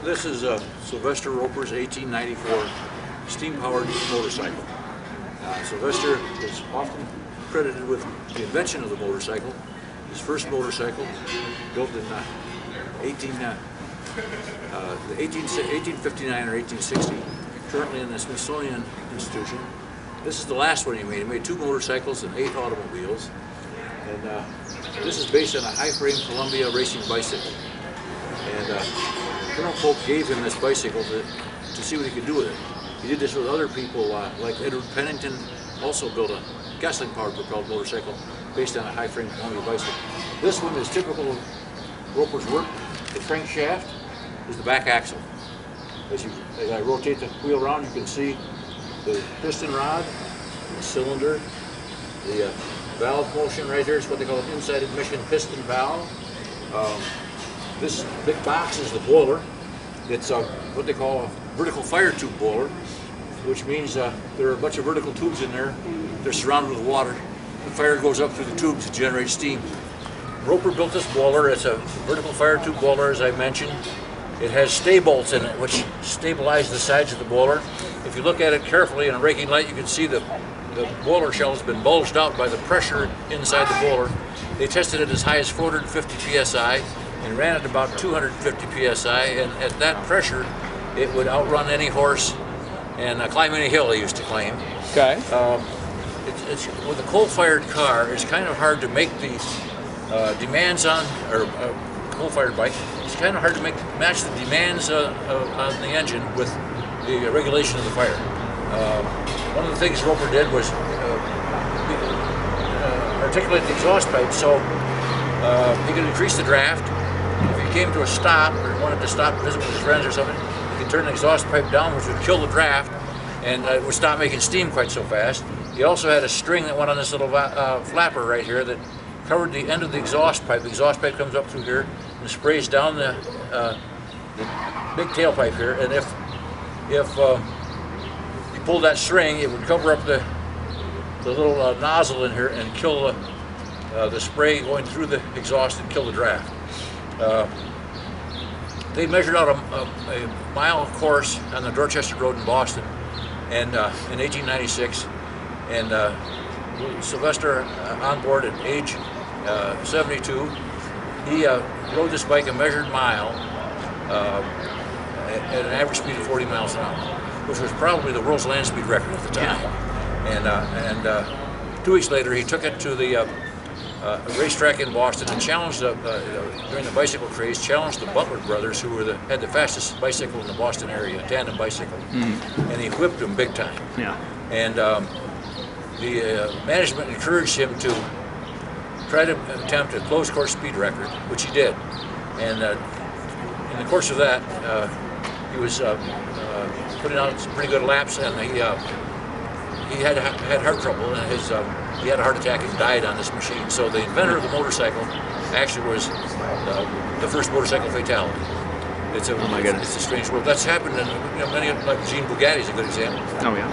This is Sylvester Roper's 1894 steam-powered motorcycle. Sylvester is often credited with the invention of the motorcycle. His first motorcycle, built in 1859 or 1860, currently in the Smithsonian Institution. This is the last one he made. He made 2 motorcycles and 8 automobiles. And this is based on a high-frame Columbia racing bicycle. And Colonel Polk gave him this bicycle to see what he could do with it. He did this with other people, like Edward Pennington also built a gasoline-powered propelled motorcycle based on a high-frame Columbia bicycle. This one is typical of Roper's work. The crankshaft is the back axle. As I rotate the wheel around, you can see the piston rod, the cylinder, the valve motion right here is what they call an inside admission piston valve. This big box is the boiler. It's what they call a vertical fire tube boiler, which means there are a bunch of vertical tubes in there. They're surrounded with water. The fire goes up through the tubes to generate steam. Roper built this boiler. It's a vertical fire tube boiler, as I mentioned. It has stay bolts in it, which stabilize the sides of the boiler. If you look at it carefully in a raking light, you can see the boiler shell has been bulged out by the pressure inside the boiler. They tested it as high as 450 psi and ran it about 250 psi, and at that pressure it would outrun any horse and climb any hill, they used to claim. Okay. With a coal-fired car, it's kind of hard to make these demands on, or coal-fired bike, it's kind of hard to match the demands on the engine with the regulation of the fire. One of the things Roper did was articulate the exhaust pipe so he could increase the draft. If he came to a stop or wanted to stop and visit with his friends or something, he could turn the exhaust pipe down, which would kill the draft, and it would stop making steam quite so fast. He also had a string that went on this little flapper right here that covered the end of the exhaust pipe. The exhaust pipe comes up through here and sprays down the big tailpipe here, and if you pull that string, it would cover up the little nozzle in here and kill the spray going through the exhaust and kill the draft. They measured out a mile course on the Dorchester Road in Boston, and in 1896, and Sylvester on board at age 72, he rode this bike a measured mile at an average speed of 40 miles an hour, which was probably the world's land speed record at the time. And 2 weeks later, he took it to the racetrack in Boston and challenged, during the bicycle craze, challenged the Butler brothers, who had the fastest bicycle in the Boston area, a tandem bicycle, and he whipped them big time. Yeah. And the management encouraged him to try to attempt a closed course speed record, which he did. And in the course of that, he was putting out some pretty good laps, and he had heart trouble, and he had a heart attack and died on this machine. So the inventor of the motorcycle actually was the first motorcycle fatality. Oh my goodness. It's a strange world. That's happened in many, like Gene Bugatti's a good example. Oh yeah.